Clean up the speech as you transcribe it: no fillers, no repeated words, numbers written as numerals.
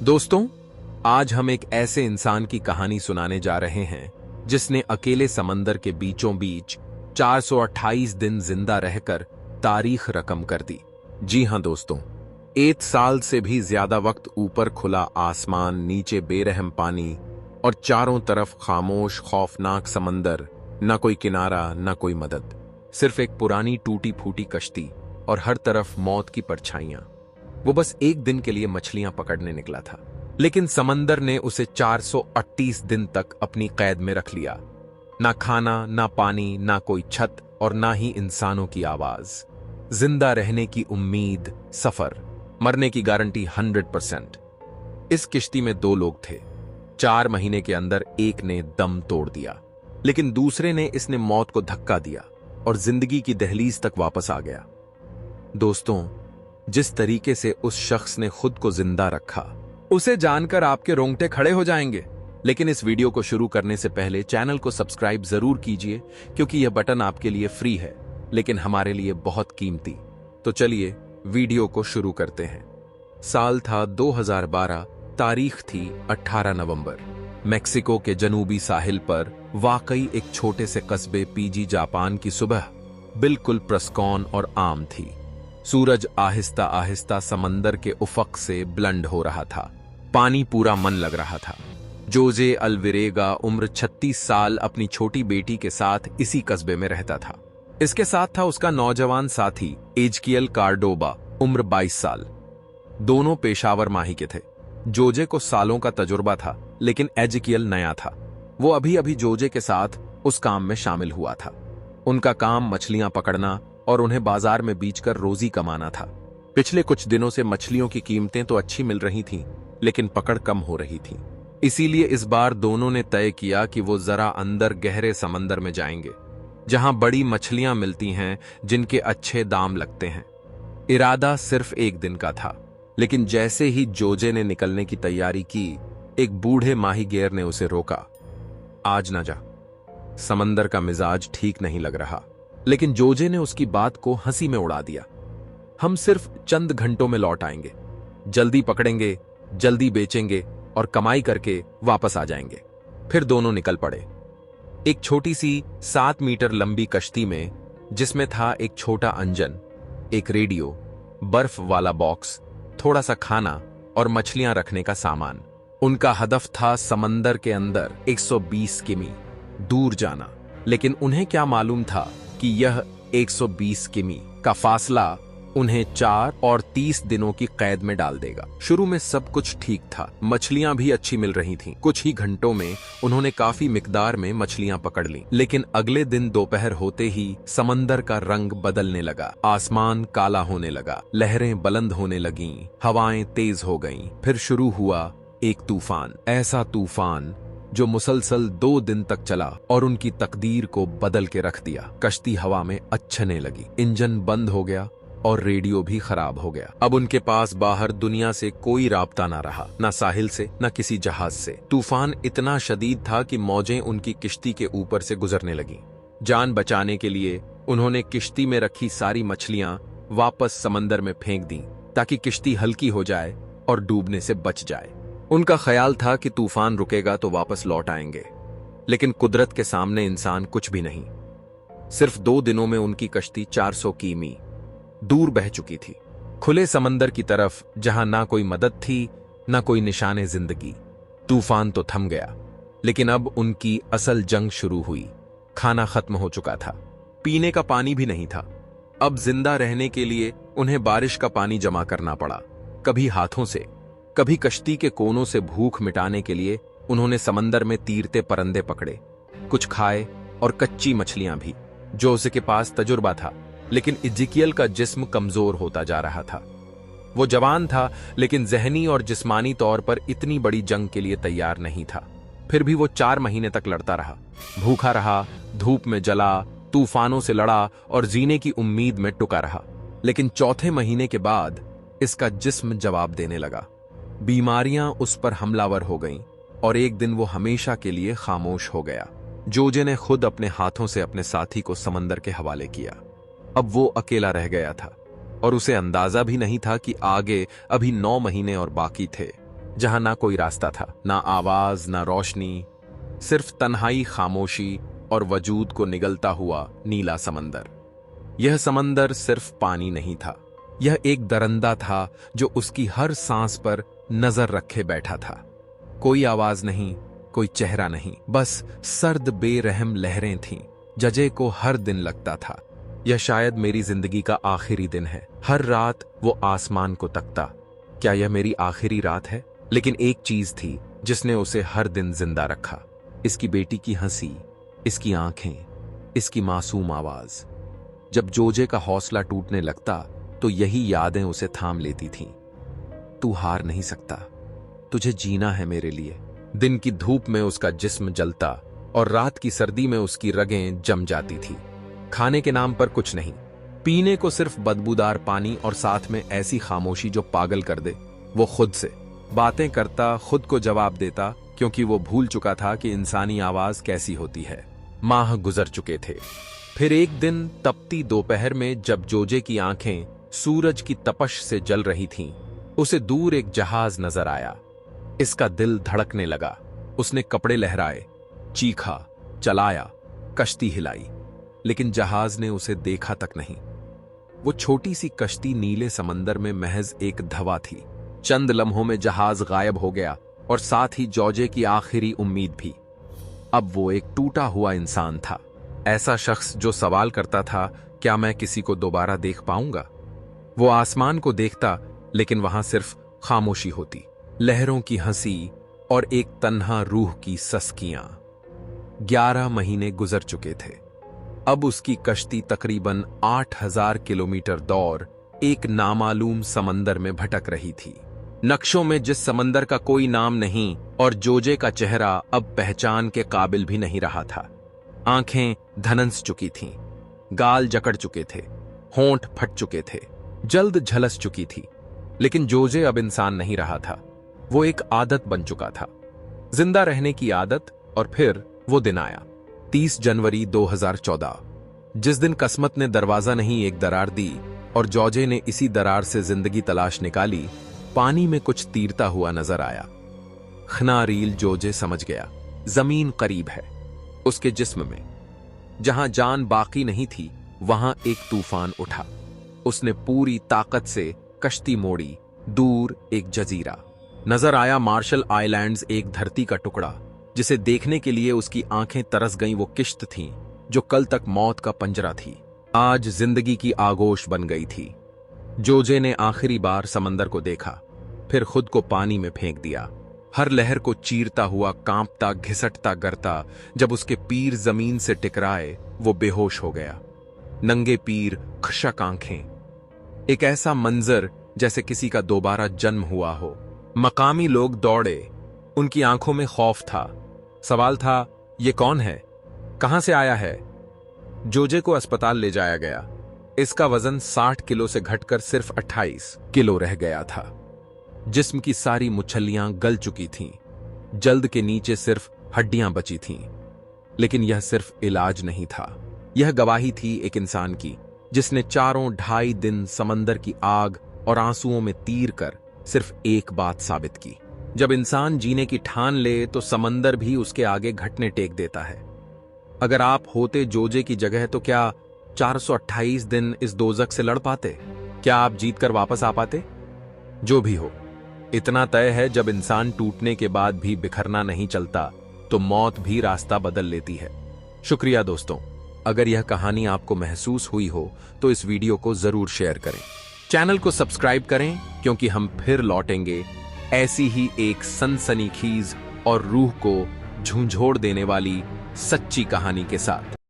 दोस्तों, आज हम एक ऐसे इंसान की कहानी सुनाने जा रहे हैं जिसने अकेले समंदर के बीचों बीच 428 दिन जिंदा रहकर तारीख रकम कर दी। जी हां दोस्तों, 1 साल से भी ज्यादा वक्त ऊपर खुला आसमान, नीचे बेरहम पानी और चारों तरफ खामोश खौफनाक समंदर। न कोई किनारा, न कोई मदद, सिर्फ एक पुरानी टूटी फूटी कश्ती और हर तरफ मौत की परछाइयां। वो बस एक दिन के लिए मछलियां पकड़ने निकला था, लेकिन समंदर ने उसे 438 दिन तक अपनी कैद में रख लिया। ना खाना, ना पानी, ना कोई छत और ना ही इंसानों की आवाज। जिंदा रहने की उम्मीद, सफर, मरने की गारंटी 100%। इस किश्ती में 2 लोग थे। 4 महीने के अंदर एक ने दम तोड़ दिया, लेकिन दूसरे ने इसने मौत को धक्का दिया और जिंदगी की दहलीज तक वापस आ गया। दोस्तों, जिस तरीके से उस शख्स ने खुद को जिंदा रखा, उसे जानकर आपके रोंगटे खड़े हो जाएंगे। लेकिन इस वीडियो को शुरू करने से पहले चैनल को सब्सक्राइब जरूर कीजिए, क्योंकि यह बटन आपके लिए फ्री है, लेकिन हमारे लिए बहुत कीमती। तो चलिए वीडियो को शुरू करते हैं। साल था 2012, तारीख थी 18 नवंबर। मेक्सिको के जनूबी साहिल पर वाकई एक छोटे से कस्बे पीजी जापान की सुबह बिल्कुल प्रस्कौन और आम थी। सूरज आहिस्ता आहिस्ता समंदर के उफक से ब्लंड हो रहा था। पानी पूरा मन लग रहा था। जोजे अल्विरेगा उम्र 36 साल अपनी छोटी बेटी के साथ इसी कस्बे में रहता था। इसके साथ था उसका नौजवान साथी एजकियल कार्डोबा उम्र 22 साल। दोनों पेशावर माही के थे। जोजे को सालों का तजुर्बा था, लेकिन एजकियल नया था। वो अभी अभी जोजे के साथ उस काम में शामिल हुआ था। उनका काम मछलियां पकड़ना और उन्हें बाजार में बेचकर रोजी कमाना था। पिछले कुछ दिनों से मछलियों की कीमतें तो अच्छी मिल रही थीं, लेकिन पकड़ कम हो रही थी। इसीलिए इस बार दोनों ने तय किया कि वो जरा अंदर गहरे समंदर में जाएंगे, जहां बड़ी मछलियां मिलती हैं, जिनके अच्छे दाम लगते हैं। इरादा सिर्फ एक दिन का था, लेकिन जैसे ही जोजे ने निकलने की तैयारी की, एक बूढ़े माहीगीर ने उसे रोका। आज ना जा, समंदर का मिजाज ठीक नहीं लग रहा। लेकिन जोजे ने उसकी बात को हंसी में उड़ा दिया। हम सिर्फ चंद घंटों में लौट आएंगे, जल्दी पकड़ेंगे, जल्दी बेचेंगे और कमाई करके वापस आ जाएंगे। फिर दोनों निकल पड़े। एक छोटी सी 7 मीटर लंबी कश्ती में, जिसमें था एक छोटा इंजन, एक रेडियो, बर्फ वाला बॉक्स, थोड़ा सा खाना और मछलियां रखने का सामान। उनका हदफ था समंदर के अंदर 120 किमी दूर जाना। लेकिन उन्हें क्या मालूम था कि यह 120 किमी का फासला उन्हें 4 और 30 दिनों की कैद में डाल देगा। शुरू में सब कुछ ठीक था, मछलियां भी अच्छी मिल रही थीं। कुछ ही घंटों में उन्होंने काफी मिकदार में मछलियां पकड़ लीं। लेकिन अगले दिन दोपहर होते ही समंदर का रंग बदलने लगा। आसमान काला होने लगा, लहरें बुलंद होने लगीं, हवाएं तेज हो गईं। फिर शुरू हुआ एक तूफान, ऐसा तूफान जो मुसलसल 2 दिन तक चला और उनकी तकदीर को बदल के रख दिया। कश्ती हवा में अच्छने लगी, इंजन बंद हो गया और रेडियो भी खराब हो गया। अब उनके पास बाहर दुनिया से कोई राब्ता ना रहा, ना साहिल से, ना किसी जहाज से। तूफान इतना शदीद था कि मौजें उनकी किश्ती के ऊपर से गुजरने लगीं। जान बचाने के लिए उन्होंने किश्ती में रखी सारी मछलियां वापस समंदर में फेंक दी, ताकि किश्ती हल्की हो जाए और डूबने से बच जाए। उनका ख्याल था कि तूफान रुकेगा तो वापस लौट आएंगे, लेकिन कुदरत के सामने इंसान कुछ भी नहीं। सिर्फ 2 दिनों में उनकी कश्ती 400 किमी दूर बह चुकी थी, खुले समंदर की तरफ, जहां ना कोई मदद थी, ना कोई निशाने जिंदगी। तूफान तो थम गया, लेकिन अब उनकी असल जंग शुरू हुई। खाना खत्म हो चुका था, पीने का पानी भी नहीं था। अब जिंदा रहने के लिए उन्हें बारिश का पानी जमा करना पड़ा, कभी हाथों से, कभी कश्ती के कोनों से। भूख मिटाने के लिए उन्होंने समंदर में तीरते परिंदे पकड़े, कुछ खाए और कच्ची मछलियां भी। जोजे के पास तजुर्बा था, लेकिन एजकियल का जिस्म कमजोर होता जा रहा था। वो जवान था, लेकिन जहनी और जिस्मानी तौर पर इतनी बड़ी जंग के लिए तैयार नहीं था। फिर भी वो 4 महीने तक लड़ता रहा, भूखा रहा, धूप में जला, तूफानों से लड़ा और जीने की उम्मीद में टुका रहा। लेकिन चौथे महीने के बाद इसका जिस्म जवाब देने लगा। बीमारियां उस पर हमलावर हो गईं और एक दिन वो हमेशा के लिए खामोश हो गया। जोजे ने खुद अपने हाथों से अपने साथी को समंदर के हवाले किया। अब वो अकेला रह गया था और उसे अंदाजा भी नहीं था कि आगे अभी 9 महीने और बाकी थे। जहां ना कोई रास्ता था, ना आवाज, ना रोशनी, सिर्फ तन्हाई, खामोशी और वजूद को निगलता हुआ नीला समंदर। यह समंदर सिर्फ पानी नहीं था, यह एक दरंदा था जो उसकी हर सांस पर नजर रखे बैठा था। कोई आवाज नहीं, कोई चेहरा नहीं, बस सर्द बेरहम लहरें थीं। जजे को हर दिन लगता था, यह शायद मेरी जिंदगी का आखिरी दिन है। हर रात वो आसमान को तकता, क्या यह मेरी आखिरी रात है? लेकिन एक चीज थी जिसने उसे हर दिन जिंदा रखा, इसकी बेटी की हंसी, इसकी आंखें, इसकी मासूम आवाज। जब जोजे का हौसला टूटने लगता तो यही यादें उसे थाम लेती थीं। तू हार नहीं सकता, तुझे जीना है मेरे लिए। दिन की धूप में उसका जिस्म जलता और रात की सर्दी में उसकी रगें जम जाती थी। खाने के नाम पर कुछ नहीं, पीने को सिर्फ बदबूदार पानी और साथ में ऐसी खामोशी जो पागल कर दे। वो खुद से बातें करता, खुद को जवाब देता, क्योंकि वो भूल चुका था कि इंसानी आवाज कैसी होती है। माह गुजर चुके थे। फिर एक दिन तपती दोपहर में जब जोजे की आंखें सूरज की तपश से जल रही थीं, उसे दूर एक जहाज नजर आया। इसका दिल धड़कने लगा। उसने कपड़े लहराए, चीखा, चलाया, कश्ती हिलाई, लेकिन जहाज ने उसे देखा तक नहीं। वो छोटी सी कश्ती नीले समंदर में महज एक धवा थी। चंद लम्हों में जहाज गायब हो गया और साथ ही जोजे की आखिरी उम्मीद भी। अब वो एक टूटा हुआ इंसान था, ऐसा शख्स जो सवाल करता था, क्या मैं किसी को दोबारा देख पाऊंगा? वो आसमान को देखता, लेकिन वहां सिर्फ खामोशी होती, लहरों की हंसी और एक तन्हा रूह की सस्कियां। 11 महीने गुजर चुके थे। अब उसकी कश्ती तकरीबन 8000 किलोमीटर दौर एक नामालूम समंदर में भटक रही थी। नक्शों में जिस समंदर का कोई नाम नहीं और जोजे का चेहरा अब पहचान के काबिल भी नहीं रहा था। आंखें धनंस चुकी थीं, गाल जकड़ चुके थे, होंठ फट चुके थे, जल्द झलस चुकी थी। लेकिन जोजे अब इंसान नहीं रहा था, वो एक आदत बन चुका था, जिंदा रहने की आदत। और फिर वो दिन आया, 30 जनवरी 2014, जिस दिन किस्मत ने दरवाजा नहीं एक दरार दी और जोजे ने इसी दरार से जिंदगी तलाश निकाली। पानी में कुछ तीरता हुआ नजर आया। खनारील जोजे समझ गया, जमीन करीब है। उसके जिस्म में जहां जान बाकी नहीं थी, वहां एक तूफान उठा। उसने पूरी ताकत से कश्ती मोड़ी। दूर एक जजीरा नजर आया, मार्शल आइलैंड्स, एक धरती का टुकड़ा जिसे देखने के लिए उसकी आंखें तरस गईं। वो किश्त थी जो कल तक मौत का पंजरा थी, आज जिंदगी की आगोश बन गई थी। जोजे ने आखिरी बार समंदर को देखा, फिर खुद को पानी में फेंक दिया। हर लहर को चीरता हुआ, कांपता, घिसटता गिरता। जब उसके पीर जमीन से टकराए, वो बेहोश हो गया। नंगे पीर, खुशक आंखें, एक ऐसा मंजर जैसे किसी का दोबारा जन्म हुआ हो। मकामी लोग दौड़े, उनकी आंखों में खौफ था। सवाल था, ये कौन है, कहां से आया है? जोजे को अस्पताल ले जाया गया। इसका वजन 60 किलो से घटकर सिर्फ 28 किलो रह गया था। जिस्म की सारी मुछल्लियां गल चुकी थीं, जल्द के नीचे सिर्फ हड्डियां बची थीं। लेकिन यह सिर्फ इलाज नहीं था, यह गवाही थी एक इंसान की, जिसने चारों 2.5 दिन समंदर की आग और आंसुओं में तीर कर सिर्फ एक बात साबित की, जब इंसान जीने की ठान ले तो समंदर भी उसके आगे घुटने टेक देता है। अगर आप होते जोजे की जगह तो क्या 428 दिन इस दोजख से लड़ पाते? क्या आप जीत कर वापस आ पाते? जो भी हो, इतना तय है, जब इंसान टूटने के बाद भी बिखरना नहीं चलता तो मौत भी रास्ता बदल लेती है। शुक्रिया दोस्तों, अगर यह कहानी आपको महसूस हुई हो तो इस वीडियो को जरूर शेयर करें, चैनल को सब्सक्राइब करें, क्योंकि हम फिर लौटेंगे ऐसी ही एक सनसनीखेज और रूह को झंझोड़ देने वाली सच्ची कहानी के साथ।